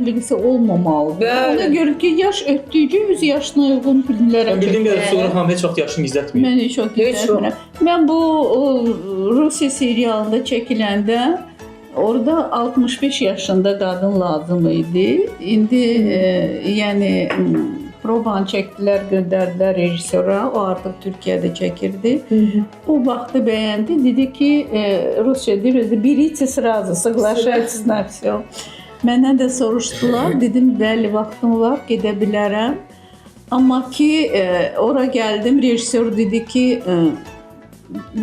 kompleksi olmamalıdır. Bəli. Ona görə ki, yaş ötdükcə öz yaşına uyğun filmlərə Mən bildiyim qədər Suğra xanım heç vaxt yaşını gizlətməyib. Mən heç vaxt gizlətmirəm. Mən bu Rusiya serialında çəkiləndə orada 65 yaşında qadın lazım idi. İndi yəni probanı çəkdilər, göndərdilər rejissora. O artıq Türkiyədə çəkirdi. O vaxtı bəyəndi. Dedi ki, Rusça deyir, берите сразу, соглашайтесь на всё. Məndən də soruşdular. Dedim, bəli, vaxtım var, gedə bilərəm. Amma ki, ora gəldim, rejissor dedi ki,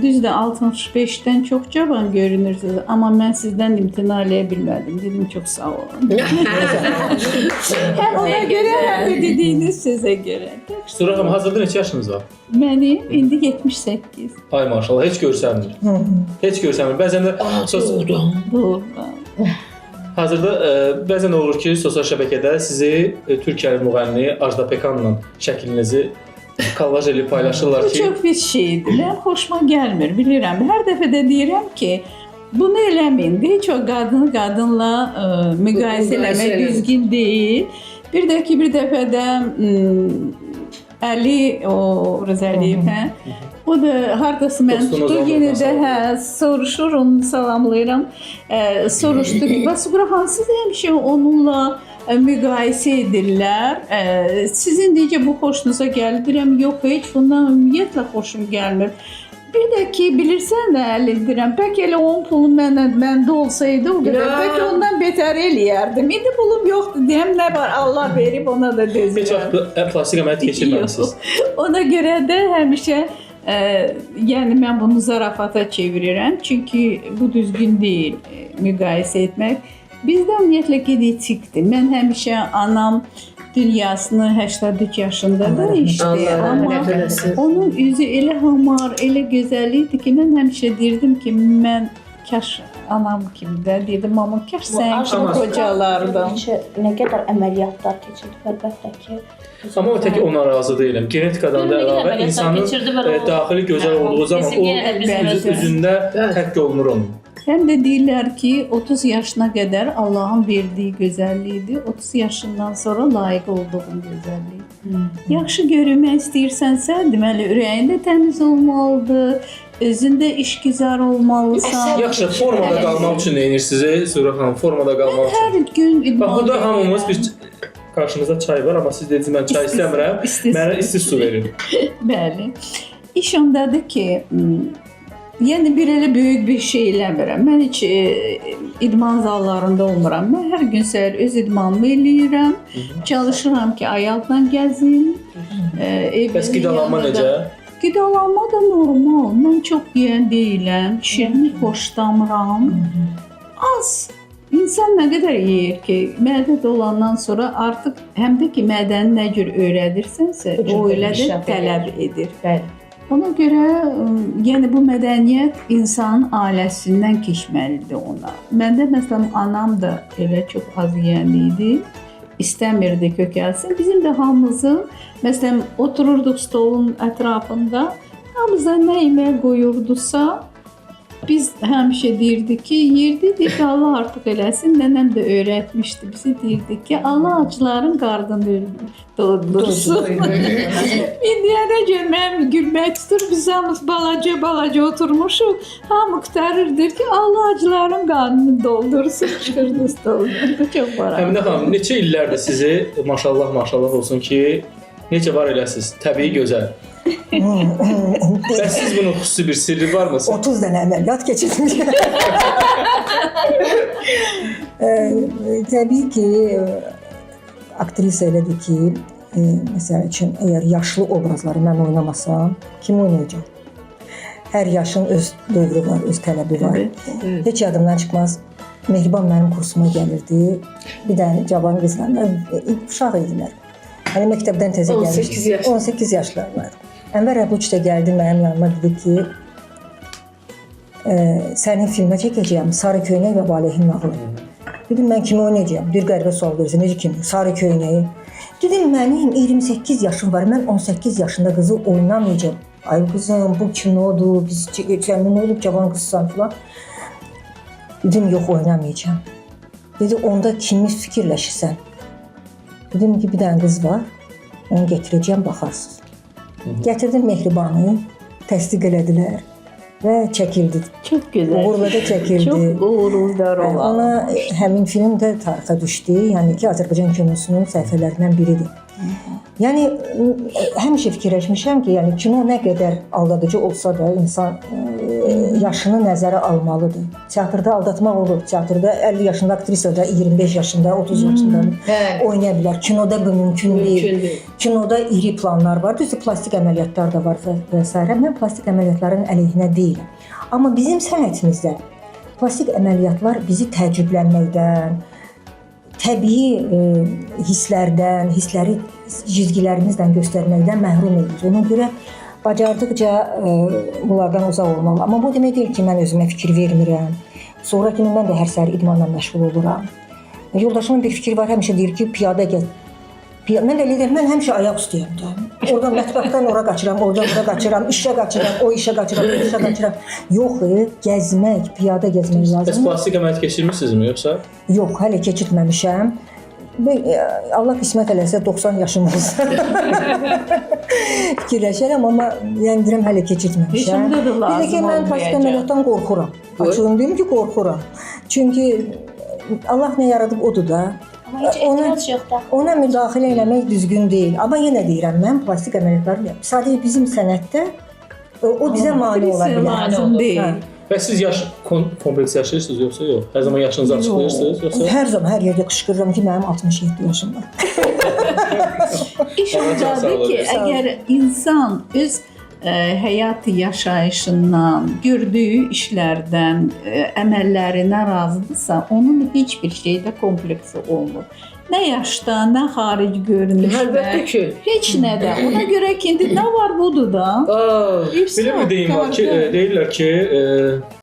düzdür 65-dən çox cavan görünürsünüz, amma mən sizdən imtina eləyə bilmədim. Dedim, çox sağ olun. Həm ona görə, həm də dediyiniz sözə görə. Suğra xanım, hazırda neçə yaşınız var? Mənim indi 78. Ay maşallah, heç görsənmir. Heç görsənmir. Bəzən də Doğru. hazırda bəzən olur ki, sosial şəbəkədə sizi Türkiyəli müğənni Ajda Pekanla şəklinizi kollaj edib paylaşırlar Bu ki, çox pis şeydir. Mən xoşuma gəlmir, bilirəm. Hər dəfə də deyirəm ki, bunu eləməyin. Heç o qadını qadınla müqayisə eləmək düzgün deyil. Bir də ki, bir dəfə də Əli Rəzəliyev, o da hardasa mən tutdu, yenə də soruşur, onu salamlayıram. Soruşdu ki, Suğra xanım, siz həmişə onunla müqayisə edirlər. Sizin necə bu xoşunuza gəlir? Deyirəm, yox, heç bundan ümumiyyətlə xoşum gəlmir. Bir də ki, bilirsən də Əli deyirəm, bəlkə elə onun pulum məndə olsaydı o qədər, bəlkə ondan betər eləyərdim. İndi pulum yoxdur deyəm, nə var, Allah verib ona da heç dözürəm. vaxt plastik əməliyyat keçirməmisiniz. Ona görə də həmişə yəni mən bunu zarafata çevirirəm. Çünki bu düzgün deyil müqayisə etmək. Bizdə ümumiyyətlə genetikdir. Mən həmişə anam dünyasını 83 yaşında da işdi. Amma onun üzü elə hamar, elə gözəl idi ki, mən həmişə deyirdim ki, mən kaş anam kimi də deyirdim, amma kaş sən kimi qocalardım. Nə qədər əməliyyatlar keçirdik, əlbəttə ki. Amma o tək ona razı deyiləm. Genetikadan da əlavə insanın daxili gözəl olduğu zaman o üzündə tək olunur onun. Həm də deyirlər ki, 30 yaşına qədər Allahın verdiyi gözəllikdir, 30 yaşından sonra layiq olduğun gözəllik. Yaxşı görünmək istəyirsənsə, deməli ürəyində təmiz olmalıdır, özündə işgüzar olmalısan. Yaxşı, formada qalmaq üçün nə edirsiniz, Suğra xanım? Formada qalmaq üçün. Hər gün idman. Bax, burada hamımız bir qarşımızda çay var, amma siz dediniz, mən çay istəmirəm, mənə isti su verin. Bəli. İş ondadır ki, yəni bir elə böyük bir şey eləmirəm. Mən heç idman zallarında olmuram. Mən hər gün səhər öz idmanımı eləyirəm. Çalışıram ki, ayaqla gəzim. Bəs qidalanma necə? Qidalanma da normal. Mən çox yeyən deyiləm. Şirini xoşlamıram. Az. İnsan nə qədər yeyir ki, mədə dolandan sonra artıq həm də ki, mədəni nə cür öyrədirsənsə, o elə də tələb edir. Bəli. Ona görə, yəni bu mədəniyyət insanın ailəsindən keçməlidir ona. Məndə məsələn anam da elə çox az yeyənli idi. İstəmirdi kökəlsin. Bizim də hamımızın, məsələn, otururduq stolun ətrafında, hamımıza nə yemək qoyurdusa, biz həmişə deyirdik ki, yerdik, Allah artıq eləsin. Nənəm də öyrətmişdi. Bizi deyirdik ki, Allah acıların qarnını doldursun. İndiyənə görə mənim gülmək tutur. Biz hamımız balaca oturmuşuq. Hamı qurtarırdır ki, Allah acıların qarnını doldursun. Çıxırdı stoldan. Bu çox maraqlı. Həmidə xanım, neçə illərdir sizi, maşallah olsun ki, necə var eləsiniz? Təbii gözəl. Bəs siz bunun xüsusi bir sirri var mı? 30 dənə əməliyyat keçirdim. Təbii ki, aktrisa elədir ki, məsəl üçün, əgər yaşlı obrazları mən oynamasam, kim oynayacaq? Hər yaşın öz dövrü var, öz tələbi var. Heç yadımdan çıxmaz. Mehriban mənim kursuma gəlirdi. Bir dənə cavan qızlar, uşaq idilər. Hani məktəbdən təzə gəlmişdi. 18 yaşlarlar. Ənvər Əbuç da gəldi mənim yanıma, dedi ki, sənin filmə çəkəcəyəm, Sarı Köynək və Valehin nağılı. Dedim, mən kimi oynayacağım? Bir qəribə sual verirsin, necə kimi? Sarı Köynəyi. Dedim, mənim 28 yaşım var, mən 18 yaşında qızı oynamayacağım. Ay qızım, bu kinodur, biz sənin olub cavan qızsan filan. Dedim, yox, oynamayacağım. Dedi, onda kimi fikirləşirsən? Dedim ki, bir dənə qız var, onu getirəcəm, baxarsınız. Gətirdim Mehribanı, təsdiq elədilər və çəkildi. Çox gözəl. Uğurla da çəkildi. Çox uğurlar olar. Ona həmin film də tarixə düşdü. Yəni ki, Azərbaycan kinosunun səhifələrindən biridir. Yəni həmişə fikirləşmişəm ki, yəni kino nə qədər aldadıcı olsa da insan yaşını nəzərə almalıdır. Teatrda aldatmaq olur. Teatrda 50 yaşında aktrisa da 25 yaşında, 30 yaşında oynaya bilər. Kinoda bu mümkün deyil. Kinoda iri planlar var. Düzdür, plastik əməliyyatlar da var və s. Mən plastik əməliyyatların əleyhinə deyiləm. Amma bizim sənətimizdə plastik əməliyyatlar bizi təəccüblənməkdən, təbii hisslərdən, hissləri cizgilərimizlə göstərməkdən məhrum edir. Ona görə bacardıqca bunlardan uzaq olmalı. Amma bu demək deyil ki, mən özümə fikir vermirəm. Sonra kimi mən də hər səhər idmanla məşğul oluram. Yoldaşımın bir fikri var, həmişə deyir ki, piyada gəz. Mən də deyirəm, mən həmişə ayaq üstəyəm də. Oradan mətbəxdən ora qaçıram, oradan ora qaçıram, işə qaçıram, o işə qaçıram, bu işə qaçıram. Yox, gəzmək, piyada gəzmək lazımdır. Bəs plastik əməliyyat keçirmisinizmi yoxsa? Yox, hələ keçirtməmişəm. Allah qismət eləsə 90 yaşım olsa fikirləşərəm, amma yəni deyirəm hələ keçirtməmişəm. Heç də lazım ki, mən plastik əməliyyatdan qorxuram. Açığım deyim ki, qorxuram. Çünki Allah nə yaradıb odur da. Amma heç etiraz yox da. Ona müdaxilə eləmək düzgün deyil. Amma yenə deyirəm, mən plastik əməliyyatları sadəcə bizim sənətdə o bizə mane ola bilər. Lazım deyil. Və siz yaş kompleks yaşayırsınız yoxsa yox? Hər zaman yaşınızı açıqlayırsınız yoxsa? Hər zaman hər yerdə qışqırıram ki, mənim 67 yaşım var. İş ondadır ki, əgər insan öz həyat yaşayışından, gördüyü işlərdən, əməllərinə razıdırsa, onun heç bir şeydə kompleksi olmur. Nə yaşda, nə xarici görünüşdə. Əlbəttə ki. Heç nədə. Ona görə ki, indi nə var budur da. Belə bir deyim var ki, deyirlər ki,